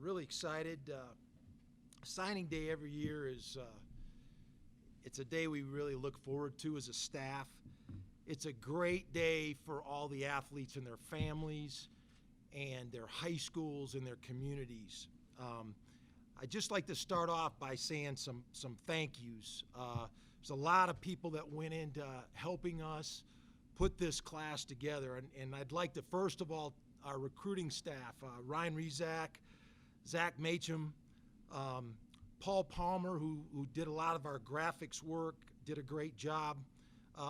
Really excited. Signing day every year is it's a day we really look forward to as a staff. It's a great day for all the athletes and their families and their high schools and their communities. I'd just like to start off by saying some thank yous. There's a lot of people that went into helping us put this class together, and I'd like to first of all our recruiting staff, Ryan Rezak, Zach Macham, Paul Palmer, who did a lot of our graphics work, did a great job.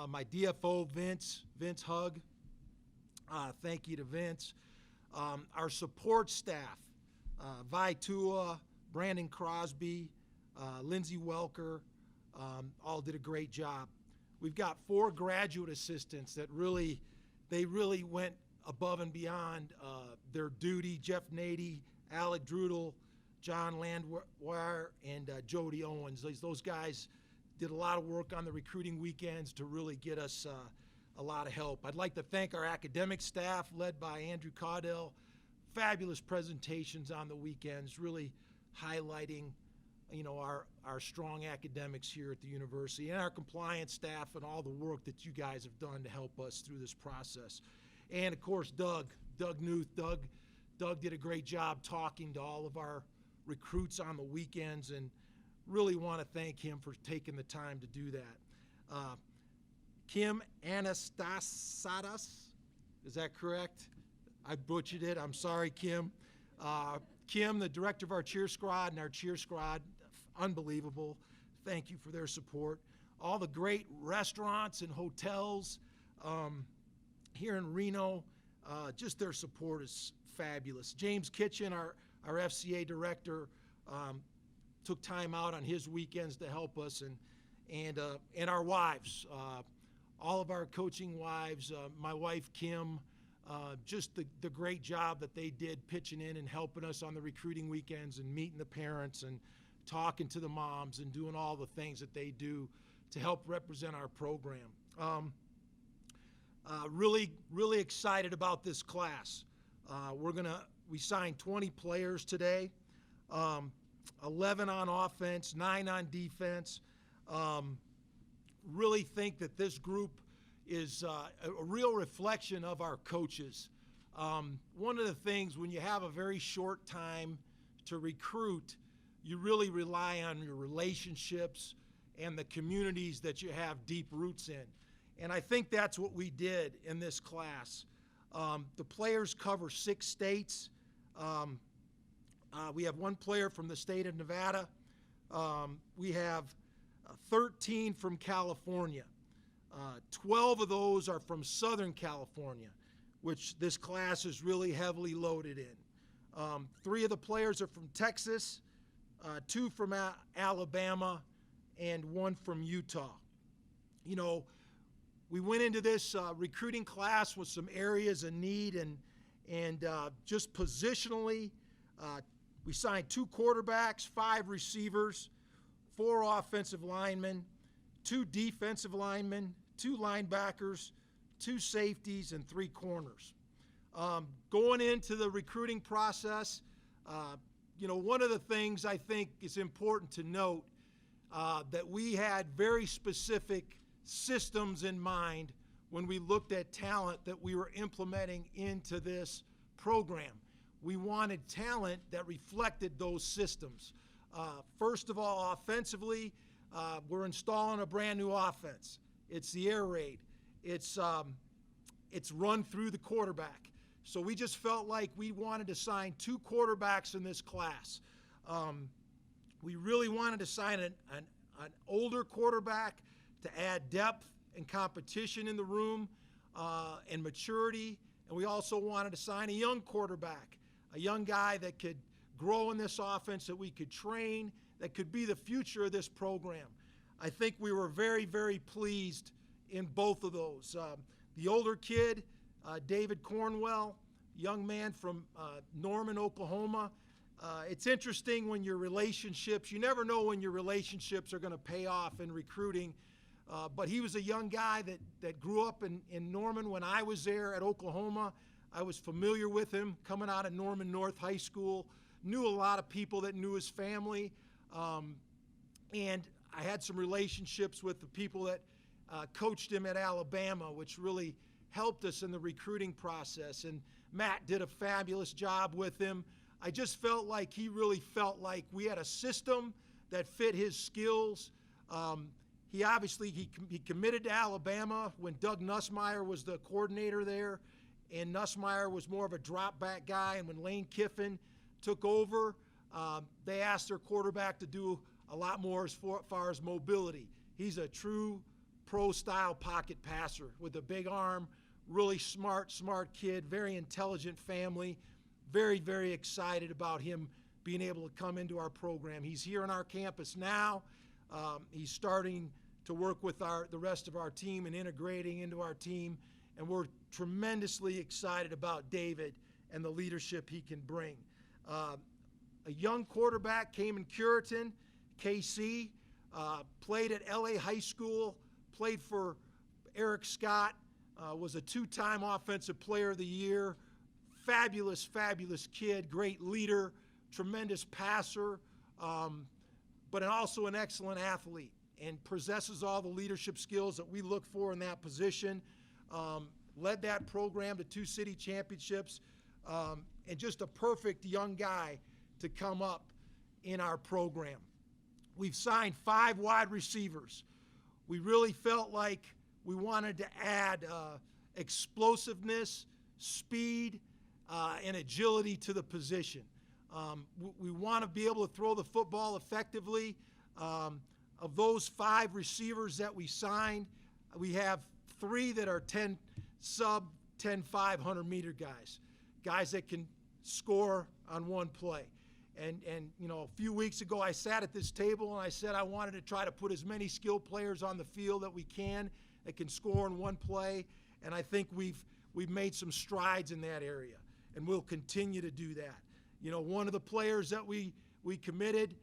My DFO, Vince Hug, thank you to Vince. Our support staff, Vi Tua, Brandon Crosby, Lindsey Welker, all did a great job. We've got 4 graduate assistants that really went above and beyond their duty. Jeff Nady, Alec Drudel, John Landwehr, and Jody Owens. Those guys did a lot of work on the recruiting weekends to really get us a lot of help. I'd like to thank our academic staff led by Andrew Caudell. Fabulous presentations on the weekends, really highlighting our strong academics here at the university, and our compliance staff and all the work that you guys have done to help us through this process. And of course, Doug Newth. Doug did a great job talking to all of our recruits on the weekends, and really want to thank him for taking the time to do that. Kim Anastasadas, is that correct? I butchered it. I'm sorry, Kim. Kim, the director of our cheer squad, and our cheer squad, unbelievable. Thank you for their support. All the great restaurants and hotels here in Reno, just their support is fabulous. James Kitchen, our FCA director, took time out on his weekends to help us, and our wives, all of our coaching wives, my wife Kim, just the great job that they did pitching in and helping us on the recruiting weekends and meeting the parents and talking to the moms and doing all the things that they do to help represent our program. Really excited about this class. We signed 20 players today, 11 on offense, 9 on defense. Really think that this group is a real reflection of our coaches. One of the things, when you have a very short time to recruit, you really rely on your relationships and the communities that you have deep roots in. And I think that's what we did in this class. The players cover 6 states. We have 1 player from the state of Nevada. We have 13 from California. 12 of those are from Southern California, which this class is really heavily loaded in. 3 of the players are from Texas, 2 from Alabama, and 1 from Utah. We went into this recruiting class with some areas of need, and just positionally, we signed 2 quarterbacks, 5 receivers, 4 offensive linemen, 2 defensive linemen, 2 linebackers, 2 safeties, and 3 corners. Going into the recruiting process, one of the things I think is important to note, that we had very specific systems in mind when we looked at talent that we were implementing into this program. We wanted talent that reflected those systems. First of all, offensively, we're installing a brand new offense. It's the air raid. It's run through the quarterback. So we just felt like we wanted to sign 2 quarterbacks in this class. We really wanted to sign an older quarterback to add depth and competition in the room and maturity. And we also wanted to sign a young quarterback, a young guy that could grow in this offense, that we could train, that could be the future of this program. I think we were very, very pleased in both of those. The older kid, David Cornwell, young man from Norman, Oklahoma. It's interesting when your relationships, you never know when your relationships are going to pay off in recruiting. But he was a young guy that grew up in Norman when I was there at Oklahoma. I was familiar with him coming out of Norman North High School. knew a lot of people that knew his family, and I had some relationships with the people that coached him at Alabama, which really helped us in the recruiting process. And Matt did a fabulous job with him. I just felt like he really felt like we had a system that fit his skills. He obviously he committed to Alabama when Doug Nussmeier was the coordinator there, and Nussmeier was more of a drop-back guy. And when Lane Kiffin took over, they asked their quarterback to do a lot more as far as mobility. He's a true pro-style pocket passer with a big arm, really smart kid, very intelligent family. Very, very excited about him being able to come into our program. He's here on our campus now. He's starting to work with the rest of our team and integrating into our team, and we're tremendously excited about David and the leadership he can bring. A young quarterback, Cayman Curitan, KC, played at LA High School, played for Eric Scott, was a two-time Offensive Player of the Year. Fabulous kid, great leader, tremendous passer, but also an excellent athlete, and possesses all the leadership skills that we look for in that position. Led that program to 2 city championships, and just a perfect young guy to come up in our program. We've signed 5 wide receivers. We really felt like we wanted to add explosiveness, speed, and agility to the position. We want to be able to throw the football effectively. Of those 5 receivers that we signed, we have 3 that are 10 500-meter guys that can score on one play. And you know, a few weeks ago I sat at this table and I said I wanted to try to put as many skilled players on the field that we can that can score in one play, and I think we've made some strides in that area, and we'll continue to do that. You know, one of the players that we committed,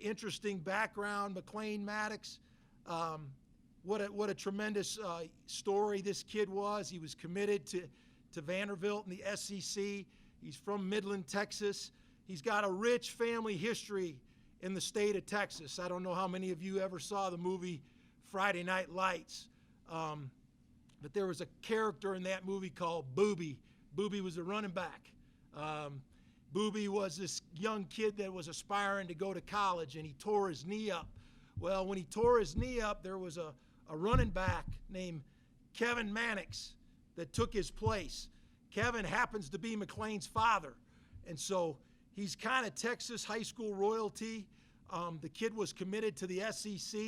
interesting background, McLean Maddox. What a tremendous story this kid was. He was committed to Vanderbilt in the SEC. He's from Midland, Texas. He's got a rich family history in the state of Texas. I don't know how many of you ever saw the movie Friday Night Lights, but there was a character in that movie called Booby. Booby was a running back. Booby was this young kid that was aspiring to go to college, and he tore his knee up. Well, when he tore his knee up, there was a running back named Kevin Mannix that took his place. Kevin happens to be McLean's father, and so he's kind of Texas high school royalty. The kid was committed to the SEC,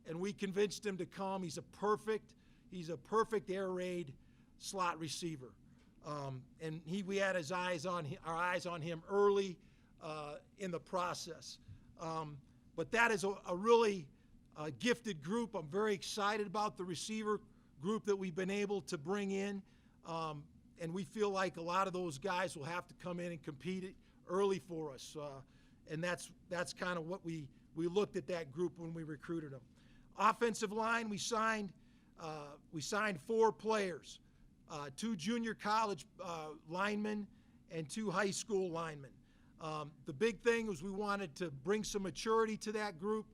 and we convinced him to come. He's a perfect air raid slot receiver, and we had our eyes on him early in the process. But that is a really gifted group. I'm very excited about the receiver group that we've been able to bring in. And we feel like a lot of those guys will have to come in and compete early for us. And that's kind of what we looked at that group when we recruited them. Offensive line, we signed 4 players, 2 junior college linemen and 2 high school linemen. The big thing was we wanted to bring some maturity to that group.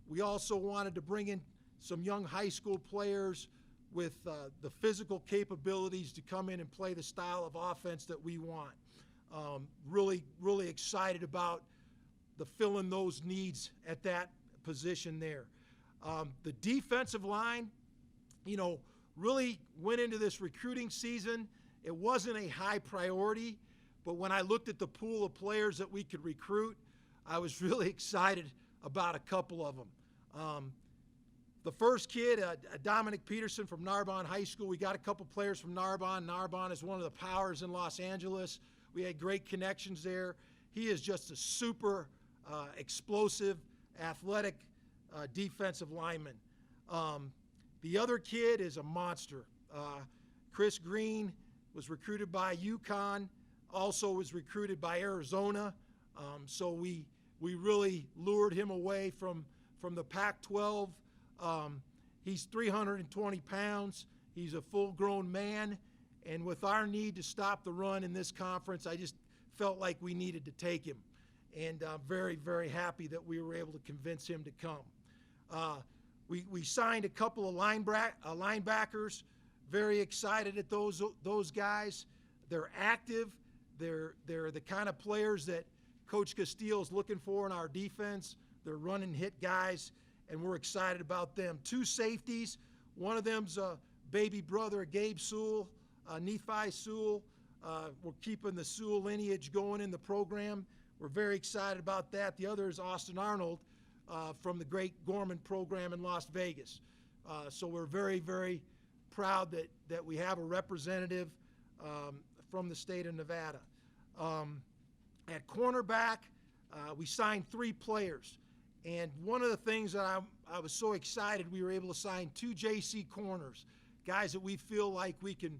We also wanted to bring in some young high school players with the physical capabilities to come in and play the style of offense that we want. Really excited about filling those needs at that position there. The defensive line, you know, really went into this recruiting season. It wasn't a high priority, but when I looked at the pool of players that we could recruit, I was really excited about a couple of them. The first kid, Dominic Peterson from Narbonne High School, we got a couple players from Narbonne. Narbonne is one of the powers in Los Angeles. We had great connections there. He is just a super explosive, athletic defensive lineman. The other kid is a monster. Chris Green was recruited by UConn, also was recruited by Arizona. So we really lured him away from the Pac-12. He's 320 pounds. He's a full-grown man, and with our need to stop the run in this conference, I just felt like we needed to take him. And I'm very, very happy that we were able to convince him to come. We signed a couple of linebackers. Very excited at those guys. They're active. They're the kind of players that Coach Castillo is looking for in our defense. They're run and hit guys, and we're excited about them. 2 safeties. One of them's a baby brother of Gabe Sewell, Nephi Sewell. We're keeping the Sewell lineage going in the program. We're very excited about that. The other is Austin Arnold from the great Gorman program in Las Vegas. So we're very, very proud that we have a representative from the state of Nevada. At cornerback, we signed 3 players. And one of the things that I was so excited, we were able to sign 2 JC corners, guys that we feel like we can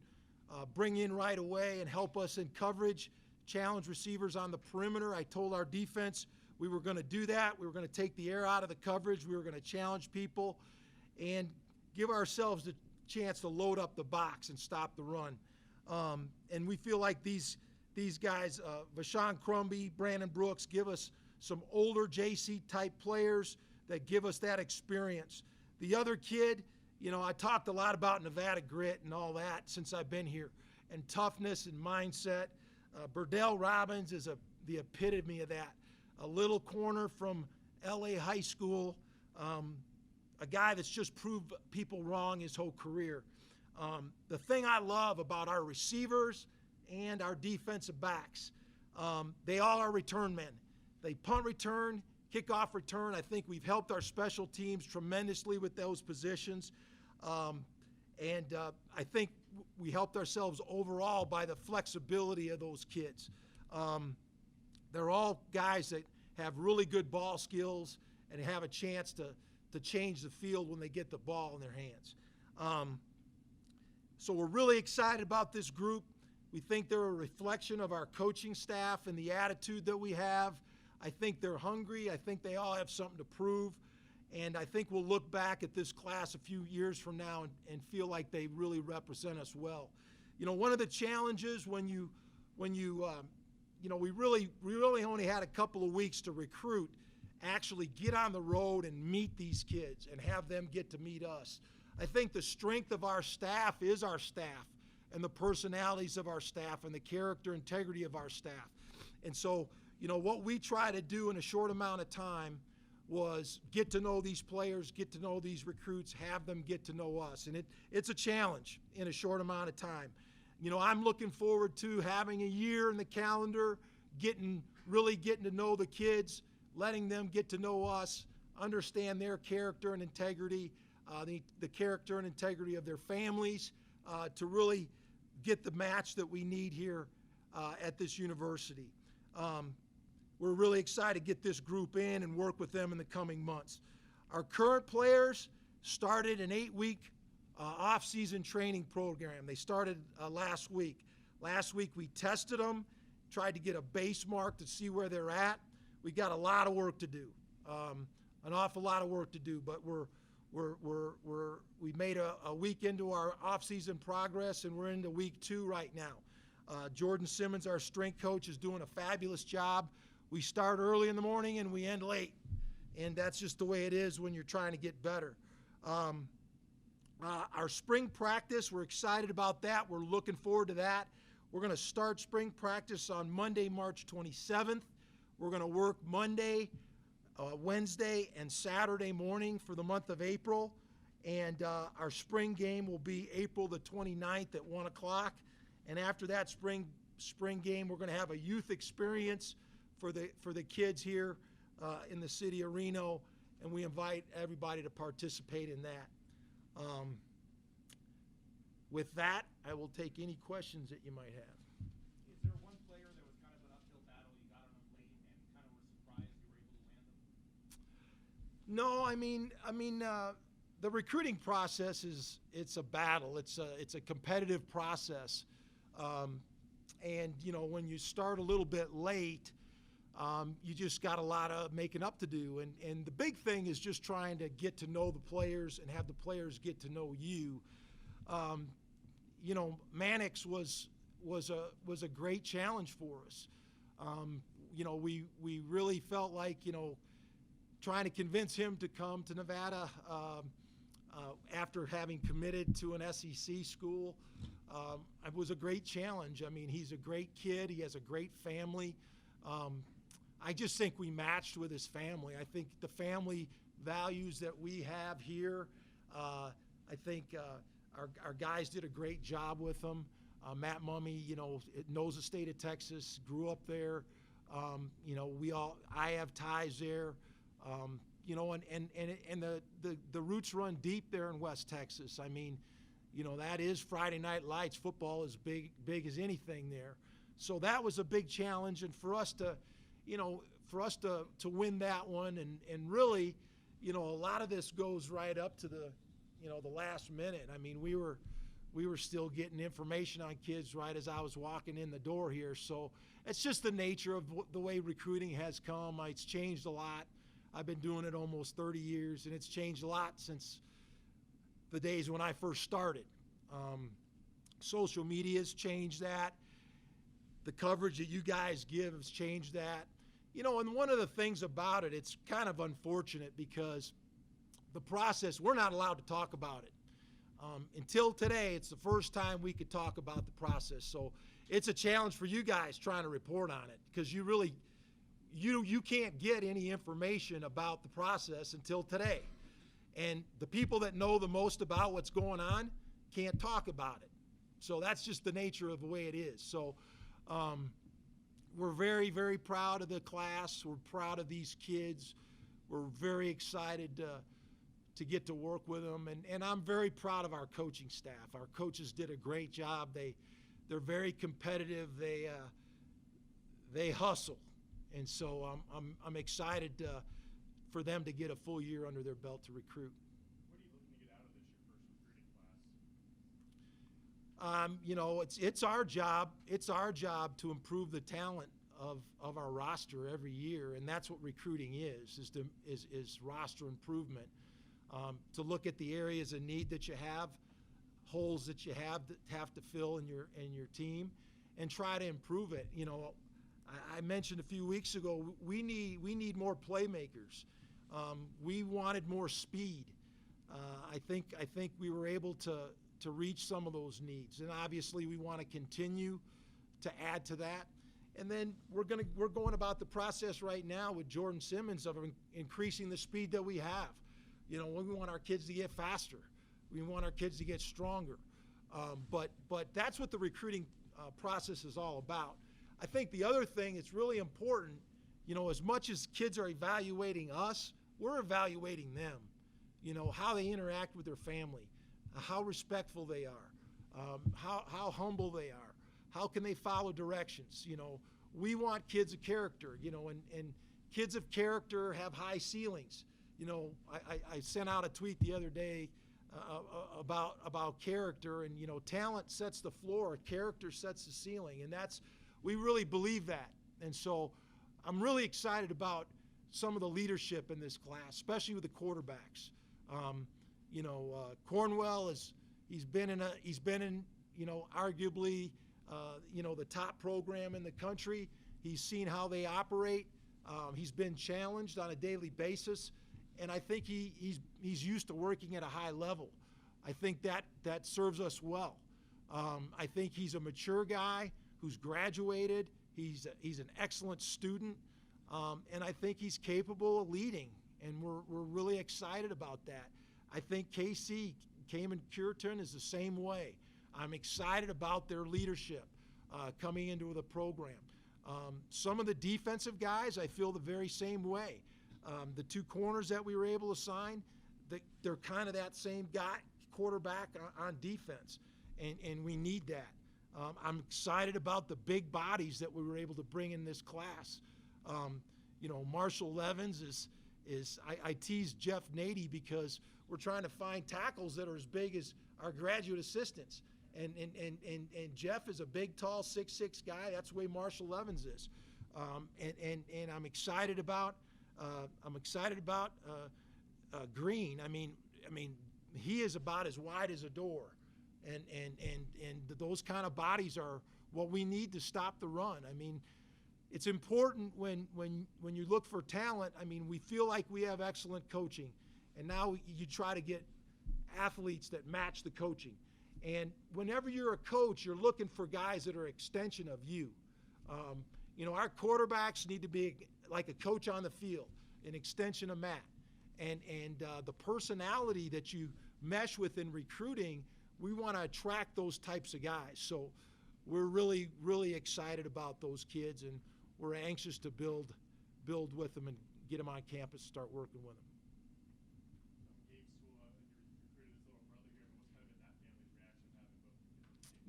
bring in right away and help us in coverage, challenge receivers on the perimeter. I told our defense we were going to do that. We were going to take the air out of the coverage. We were going to challenge people and give ourselves the chance to load up the box and stop the run. And we feel like these guys, Vashawn Crumby, Brandon Brooks, give us some older JC-type players that give us that experience. The other kid, I talked a lot about Nevada grit and all that since I've been here, and toughness and mindset. Burdell Robbins is the epitome of that. A little corner from LA High School, a guy that's just proved people wrong his whole career. The thing I love about our receivers and our defensive backs, they all are return men. They punt return, kickoff return. I think we've helped our special teams tremendously with those positions. And I think we helped ourselves overall by the flexibility of those kids. They're all guys that have really good ball skills and have a chance to change the field when they get the ball in their hands. So we're really excited about this group. We think they're a reflection of our coaching staff and the attitude that we have. I think they're hungry. I think they all have something to prove. And I think we'll look back at this class a few years from now and feel like they really represent us well. One of the challenges we really only had a couple of weeks to recruit, actually get on the road and meet these kids and have them get to meet us. I think the strength of our staff is our staff and the personalities of our staff and the character integrity of our staff. And so, what we try to do in a short amount of time was get to know these players, get to know these recruits, have them get to know us. And it's a challenge in a short amount of time. I'm looking forward to having a year in the calendar, really getting to know the kids, letting them get to know us, understand their character and integrity, the character and integrity of their families, to really get the match that we need here at this university. We're really excited to get this group in and work with them in the coming months. Our current players started an 8-week off-season training program. They started last week. Last week we tested them, tried to get a base mark to see where they're at. We got a lot of work to do, an awful lot of work to do, but we made a week into our off-season progress, and we're into week 2 right now. Jordan Simmons, our strength coach, is doing a fabulous job. We start early in the morning and we end late, and that's just the way it is when you're trying to get better. Our spring practice, we're excited about that. We're looking forward to that. We're going to start spring practice on Monday, March 27th. We're going to work Monday, Wednesday, and Saturday morning for the month of April, and our spring game will be April the 29th at 1 o'clock. And after that spring game, we're going to have a youth experience for the kids here in the city of Reno, and we invite everybody to participate in that. With that, I will take any questions that you might have. Is there one player that was kind of an uphill battle, you got on him late and kind of were surprised you were able to land him? No, I mean, the recruiting process it's a battle. It's a competitive process, and when you start a little bit late, you just got a lot of making up to do. And the big thing is just trying to get to know the players and have the players get to know you. Mannix was a great challenge for us. We really felt like, trying to convince him to come to Nevada after having committed to an SEC school. It was a great challenge. I mean, he's a great kid. He has a great family. I just think we matched with his family. I think the family values that we have here, I think our guys did a great job with him. Matt Mummy, knows the state of Texas, grew up there. I have ties there. And the roots run deep there in West Texas. I mean, that is Friday Night Lights. Football is big as anything there. So that was a big challenge, and for us to win that one, and really, a lot of this goes right up to the last minute. I mean, we were still getting information on kids right as I was walking in the door here. So it's just the nature of the way recruiting has come. It's changed a lot. I've been doing it almost 30 years, and it's changed a lot since the days when I first started. Social media has changed that. The coverage that you guys give has changed that. And one of the things about it, it's kind of unfortunate because the process, we're not allowed to talk about it. Until today, it's the first time we could talk about the process. So it's a challenge for you guys trying to report on it, because you really, you can't get any information about the process until today. And the people that know the most about what's going on can't talk about it. So that's just the nature of the way it is. So we're very, very proud of the class. We're proud of these kids. We're very excited to get to work with them. And I'm very proud of our coaching staff. Our coaches did a great job. They're very competitive. They hustle. And so I'm excited for them to get a full year under their belt to recruit. What are you looking to get out of this, your first recruiting class? It's our job. It's our job to improve the talent of our roster every year, and that's what recruiting is roster improvement. To look at the areas of need that you have, holes that you have to fill in your team, and try to improve it. I mentioned a few weeks ago, we need more playmakers. We wanted more speed. I think we were able to reach some of those needs, and obviously we want to continue to add to that. And then we're going about the process right now with Jordan Simmons of increasing the speed that we have. We want our kids to get faster. We want our kids to get stronger. But that's what the recruiting process is all about. I think the other thing that's really important, as much as kids are evaluating us, we're evaluating them. How they interact with their family, how respectful they are, how humble they are, how can they follow directions. We want kids of character, and kids of character have high ceilings. I sent out a tweet the other day about character, and talent sets the floor, character sets the ceiling, and we really believe that. And so I'm really excited about some of the leadership in this class, especially with the quarterbacks. Cornwell he's been in arguably the top program in the country. He's seen how they operate. He's been challenged on a daily basis, and I think he's used to working at a high level. I think that serves us well. I think he's a mature guy who's graduated. He's an excellent student, and I think he's capable of leading, and we're really excited about that. I think KC, Cayman Curtin, is the same way. I'm excited about their leadership coming into the program. Some of the defensive guys, I feel the very same way. The two corners that we were able to sign, they're kind of that same guy, quarterback on defense, and we need that. I'm excited about the big bodies that we were able to bring in this class. Marshall Levins I tease Jeff Nady because we're trying to find tackles that are as big as our graduate assistants. And Jeff is a big, tall, 6'6" guy. That's the way Marshall Levins is. And I'm excited about Green. I mean, he is about as wide as a door, and those kind of bodies are what we need to stop the run. I mean, it's important when you look for talent. I mean, we feel like we have excellent coaching, and now you try to get athletes that match the coaching. And whenever you're a coach, you're looking for guys that are extension of you. Our quarterbacks need to be like a coach on the field, an extension of Matt. And the personality that you mesh with in recruiting, we want to attract those types of guys. So we're really, really excited about those kids, and we're anxious to build with them and get them on campus, start working with them.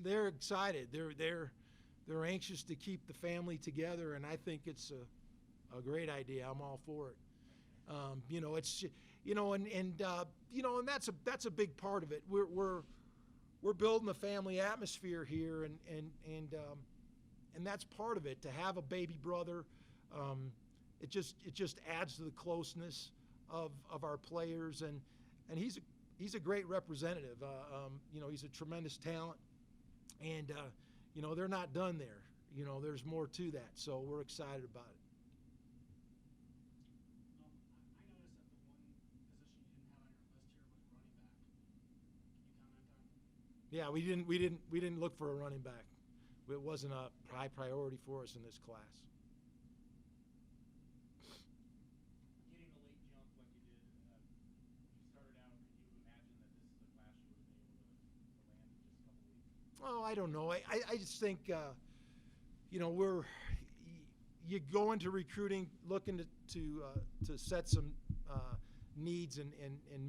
They're excited. They're anxious to keep the family together, and I think it's a great idea. I'm all for it. And that's a big part of it. We're building a family atmosphere here, and that's part of it. To have a baby brother, it just adds to the closeness of our players, and he's a great representative. He's a tremendous talent. And, they're not done there. There's more to that. So we're excited about it. I noticed that the one position you didn't have on your list here was running back. Can you comment on? Yeah, we didn't look for a running back. It wasn't a high priority for us in this class. Getting a late jump like you did, you started out, could you imagine that this is a class you would have been able to land in just a couple weeks? Oh, I don't know. I just think, you go into recruiting looking to set some needs and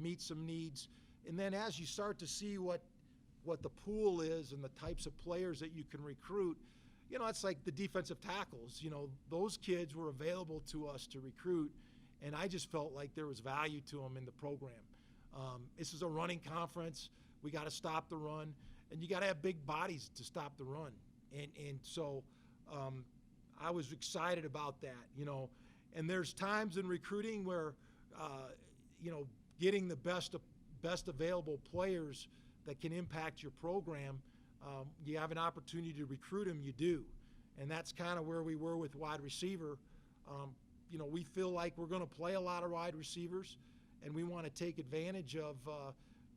meet some needs. And then as you start to see what the pool is and the types of players that you can recruit, it's like the defensive tackles. Those kids were available to us to recruit, and I just felt like there was value to them in the program. This is a running conference. We got to stop the run, and you got to have big bodies to stop the run. And so I was excited about that, And there's times in recruiting where, getting the best available players that can impact your program, you have an opportunity to recruit them, you do. And that's kind of where we were with wide receiver. We feel like we're going to play a lot of wide receivers, and we want to take advantage of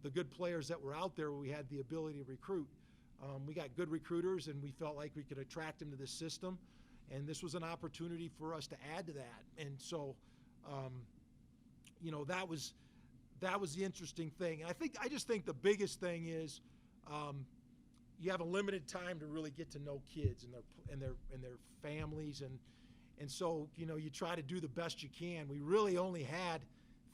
the good players that were out there where we had the ability to recruit. We got good recruiters, and we felt like we could attract them to the system, and this was an opportunity for us to add to that. And so, that was the interesting thing. And I just think the biggest thing is you have a limited time to really get to know kids and their families, and so you try to do the best you can. We really only had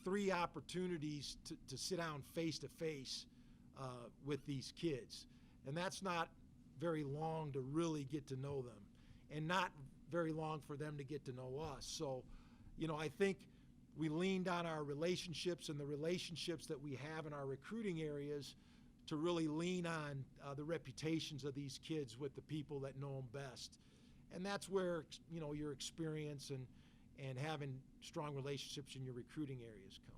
3 opportunities to sit down face to face with these kids, and that's not very long to really get to know them, and not very long for them to get to know us. So, I think we leaned on our relationships and the relationships that we have in our recruiting areas to really lean on the reputations of these kids with the people that know them best. And that's where, your experience and having strong relationships in your recruiting areas come.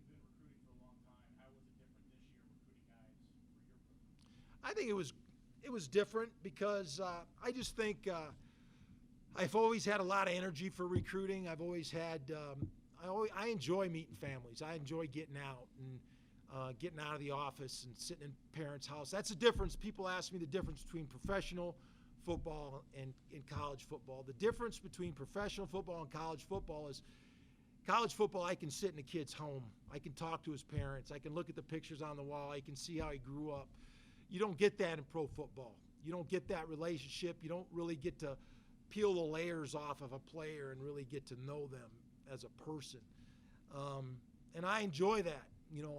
You've been recruiting for a long time. How was it different this year recruiting guys for your program? I think it was different because I just think I've always had a lot of energy for recruiting. I've always had I enjoy meeting families. I enjoy getting out and getting out of the office and sitting in parents' house. That's the difference. People ask me the difference between professional football and college football. The difference between professional football and college football is college football, I can sit in a kid's home. I can talk to his parents. I can look at the pictures on the wall. I can see how he grew up. You don't get that in pro football. You don't get that relationship. You don't really get to peel the layers off of a player and really get to know them as a person. And I enjoy that.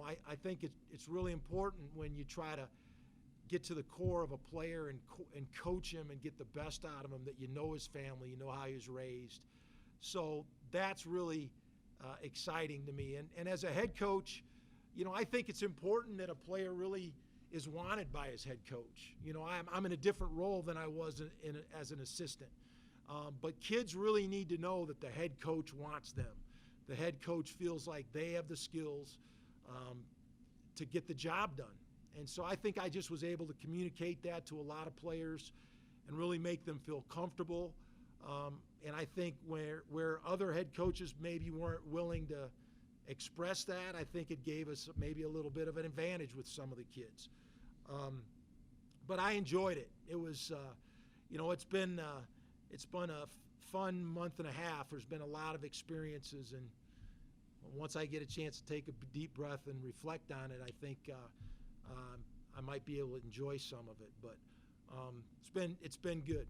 I think it's really important when you try to get to the core of a player and coach him and get the best out of him, that you know his family, you know how he was raised. So that's really exciting to me. And as a head coach, I think it's important that a player really is wanted by his head coach. I'm in a different role than I was as an assistant. But kids really need to know that the head coach wants them. The head coach feels like they have the skills to get the job done. And so I think I just was able to communicate that to a lot of players and really make them feel comfortable. And I think where other head coaches maybe weren't willing to express that, I think it gave us maybe a little bit of an advantage with some of the kids. But I enjoyed it. It was, it's been a fun month and a half. There's been a lot of experiences, and once I get a chance to take a deep breath and reflect on it, I think I might be able to enjoy some of it. But it's been good.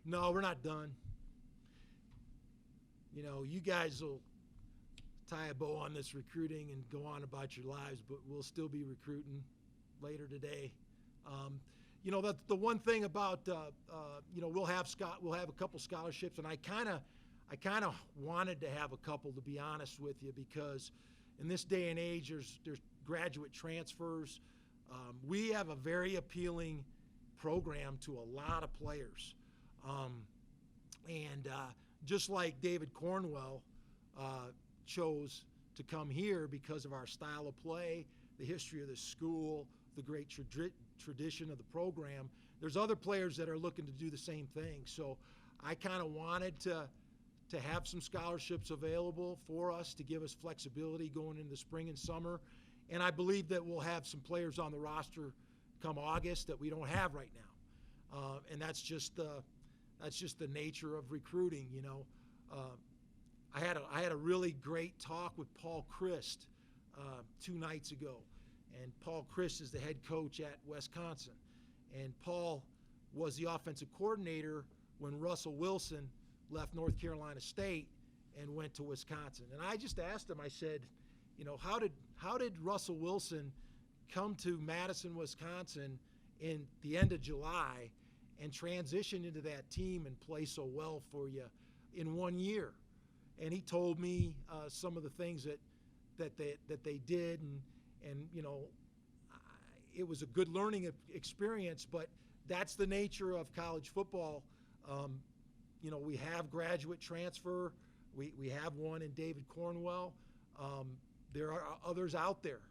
No, we're not done. You guys will tie a bow on this recruiting and go on about your lives, but we'll still be recruiting later today. The one thing about we'll have a couple scholarships, and I kind of wanted to have a couple, to be honest with you, because in this day and age, there's graduate transfers. We have a very appealing program to a lot of players. Just like David Cornwell chose to come here because of our style of play, the history of the school, the great tradition of the program, there's other players that are looking to do the same thing. So I kind of wanted to have some scholarships available for us to give us flexibility going into the spring and summer. And I believe that we'll have some players on the roster come August that we don't have right now. And that's just the nature of recruiting. I had a really great talk with Paul Christ 2 nights ago, and Paul Christ is the head coach at Wisconsin, and Paul was the offensive coordinator when Russell Wilson left North Carolina State and went to Wisconsin. And I just asked him, I said, how did Russell Wilson come to Madison, Wisconsin in the end of July and transition into that team and play so well for you in 1 year? And he told me some of the things that they did, and it was a good learning experience. But that's the nature of college football. We have graduate transfer. We have one in David Cornwell. There are others out there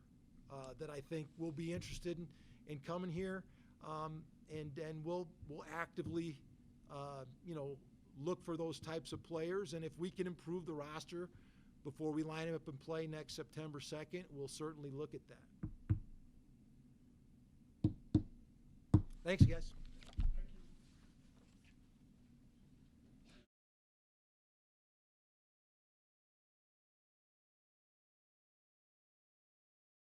that I think will be interested in coming here. And we'll actively, look for those types of players. And if we can improve the roster before we line them up and play next September 2nd, we'll certainly look at that. Thanks, guys.